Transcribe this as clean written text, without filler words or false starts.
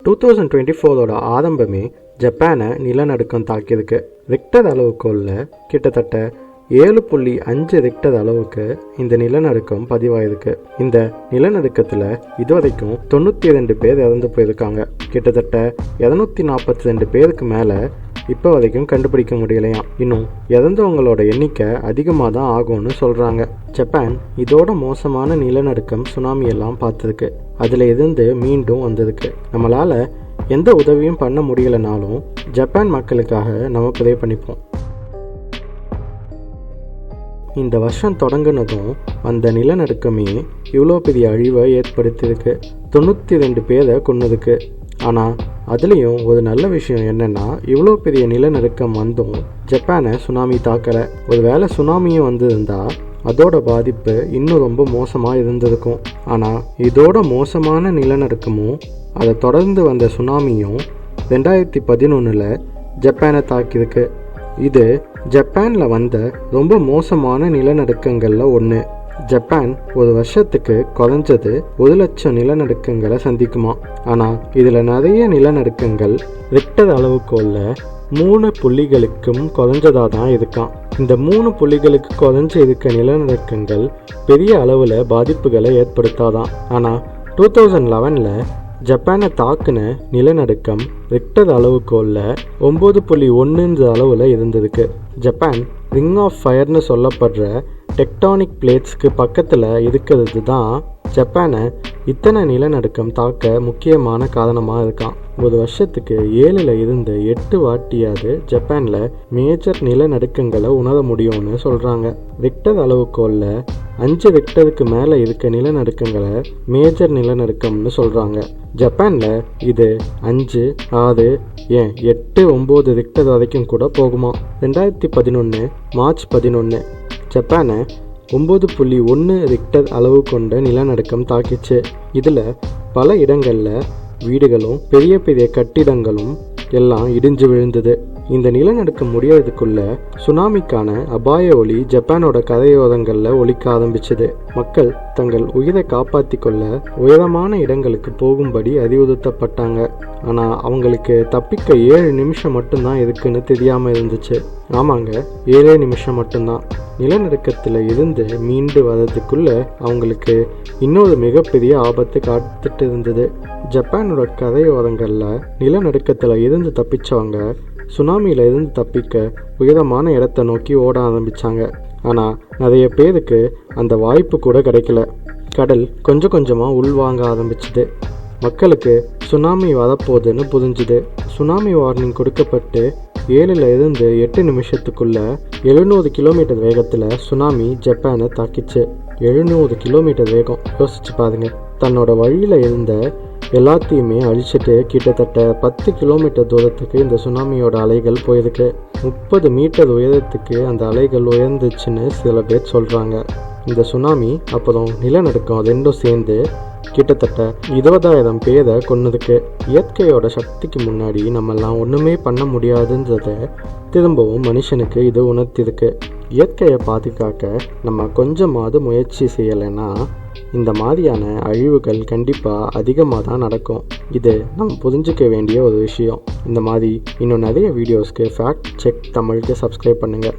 2024 ஆரம்பமே ஜப்பானை நிலநடுக்கம் தாக்கியிருக்கு. ரிக்டர் அளவுகோலில் கிட்டத்தட்ட 7.5 ரிக்டர் அளவுக்கு இந்த நிலநடுக்கம் பதிவாயிருக்கு. இந்த நிலநடுக்கத்தில் இதுவரைக்கும் 92 பேர் இறந்து போயிருக்காங்க. கிட்டத்தட்ட 242 பேருக்கு மேலே இப்போ வரைக்கும் கண்டுபிடிக்க முடியலையாம். இன்னும் இறந்தவங்களோட எண்ணிக்கை அதிகமாக தான் ஆகும்னு சொல்கிறாங்க. ஜப்பான் இதோட மோசமான நிலநடுக்கம் சுனாமி எல்லாம் பார்த்துருக்கு. அதில் இருந்து மீண்டும் வந்திருக்கு. நம்மளால் எந்த உதவியும் பண்ண முடியலனாலும் ஜப்பான் மக்களுக்காக நம்ம ப்ரே பண்ணிப்போம். இந்த வருஷம் தொடங்கினதும் அந்த நிலநடுக்கமே இவ்வளோ பெரிய அழிவை ஏற்படுத்தியிருக்கு. 92 பேரை கொன்னதுக்கு. ஆனால் அதுலேயும் ஒரு நல்ல விஷயம் என்னென்னா, இவ்வளோ பெரிய நிலநடுக்கம் வந்தும் ஜப்பானை சுனாமி தாக்கலை. ஒரு வேளை சுனாமியும் வந்திருந்தா அதோட பாதிப்பு இன்னும் ரொம்ப மோசமாக இருந்திருக்கும். ஆனால் இதோட மோசமான நிலநடுக்கமும் அதை தொடர்ந்து வந்த சுனாமியும் 2011 ஜப்பானை தாக்கியிருக்கு. இது ஜப்பானில் வந்த ரொம்ப மோசமான நிலநடுக்கங்களில் ஒன்று. ஜப்பான் ஒரு வருஷத்துக்கு குறைஞ்சது 1,00,000 நிலநடுக்கங்களை சந்திக்குமா. ஆனால் இதில் நிறைய நிலநடுக்கங்கள் ரிக்டர் அளவுகோலில் 3 புள்ளிகளுக்கும் குறைஞ்சதாக தான் இருக்கான். இந்த 3 புள்ளிகளுக்கு குறைஞ்சு இருக்க நிலநடுக்கங்கள் பெரிய அளவில் பாதிப்புகளை ஏற்படுத்தாதான். ஆனால் 2011 ஜப்பானை தாக்குன நிலநடுக்கம் ரிக்டர் அளவுகோலில் 9.1 அளவில் இருந்திருக்கு. ஜப்பான் ரிங் ஆஃப் ஃபயர்னு சொல்லப்படுற டெக்டானிக் பிளேட்ஸ்க்கு பக்கத்தில் இருக்கிறது தான் ஜப்பானை இத்தனை நிலநடுக்கம் தாக்க முக்கியமான காரணமாக இருக்கான். ஒரு வருஷத்துக்கு 7-8 வாட்டியாவது ஜப்பானில் மேஜர் நிலநடுக்கங்களை உணர முடியும்னு சொல்கிறாங்க. ரிக்டர் அளவுகோலில் 5 ரிக்டருக்கு மேலே இருக்க நிலநடுக்கங்களை மேஜர் நிலநடுக்கம்னு சொல்கிறாங்க. ஜப்பானில் இது 5, 6, ஏன் 8, 9 ரிக்டர் வரைக்கும் கூட போகுமா. 2011 மார்ச் 11 ஜப்பானை 9.1 ரிக்டர் அளவு கொண்ட நிலநடுக்கம் தாக்கிச்சு. இதில் பல இடங்களில் வீடுகளும் பெரிய பெரிய கட்டிடங்களும் எல்லாம் இடிஞ்சு விழுந்தது. இந்த நிலநடுக்கம் முடியறதுக்குள்ள சுனாமிக்கான அபாய ஒலி ஜப்பானோட கரையோரங்களில் ஒலிக்க ஆரம்பிச்சது. மக்கள் தங்கள் உயிரை காப்பாற்றி கொள்ள உயரமான இடங்களுக்கு போகும்படி அறிவுறுத்தப்பட்டாங்க. ஆனால் அவங்களுக்கு தப்பிக்க 7 நிமிஷம் மட்டும்தான் இருக்குன்னு தெரியாமல் இருந்துச்சு. ஆமாங்க, 7 நிமிஷம் மட்டும்தான். நிலநடுக்கத்தில் இருந்து மீண்டு வர்றதுக்குள்ள அவங்களுக்கு இன்னொரு மிகப்பெரிய ஆபத்து காத்துட்டு இருந்தது. ஜப்பானோட கரையோரங்களில் நிலநடுக்கத்தில் இருந்து தப்பிச்சவங்க சுனாமியில் இருந்து தப்பிக்க உயரமான இடத்தை நோக்கி ஓட ஆரம்பித்தாங்க. ஆனால் நிறைய பேருக்கு அந்த வாய்ப்பு கூட கிடைக்கல. கடல் கொஞ்சம் கொஞ்சமாக உள்வாங்க ஆரம்பிச்சுது. மக்களுக்கு சுனாமி வரப்போகுதுன்னு புரிஞ்சுது. சுனாமி வார்னிங் கொடுக்கப்பட்டு 7-8 நிமிஷத்துக்குள்ள 700 கிலோமீட்டர் வேகத்தில் சுனாமி ஜப்பானை தாக்கிச்சு. 700 கிலோமீட்டர் வேகம், யோசிச்சு பாருங்க. தன்னோட வழியில் இருந்த எல்லாத்தையுமே அழிச்சிட்டு கிட்டத்தட்ட 10 கிலோமீட்டர் தூரத்துக்கு இந்த சுனாமியோட அலைகள் போயிருக்கு. 30 மீட்டர் உயரத்துக்கு அந்த அலைகள் உயர்ந்துச்சுன்னு சில பேர் சொல்கிறாங்க. இந்த சுனாமி அப்புறம் நிலநடுக்கம் ரெண்டும் சேர்ந்து கிட்டத்தட்ட 20,000 பேரை கொன்னதுக்கு. இயற்கையோட சக்திக்கு முன்னாடி நம்மெல்லாம் ஒன்றுமே பண்ண முடியாதுன்றத திரும்பவும் மனுஷனுக்கு இது உணர்த்திருக்கு. இயற்கையை பாதுகாக்க நம்ம கொஞ்சமாவது முயற்சி செய்யலைன்னா இந்த மாதிரியான அழிவுகள் கண்டிப்பாக அதிகமாக தான் நடக்கும். இது நம்ம புரிஞ்சிக்க வேண்டிய ஒரு விஷயம். இந்த மாதிரி இன்னும் நிறைய வீடியோஸ்க்கு ஃபேக்ட் செக் தமிழுக்கு சப்ஸ்கிரைப் பண்ணுங்கள்.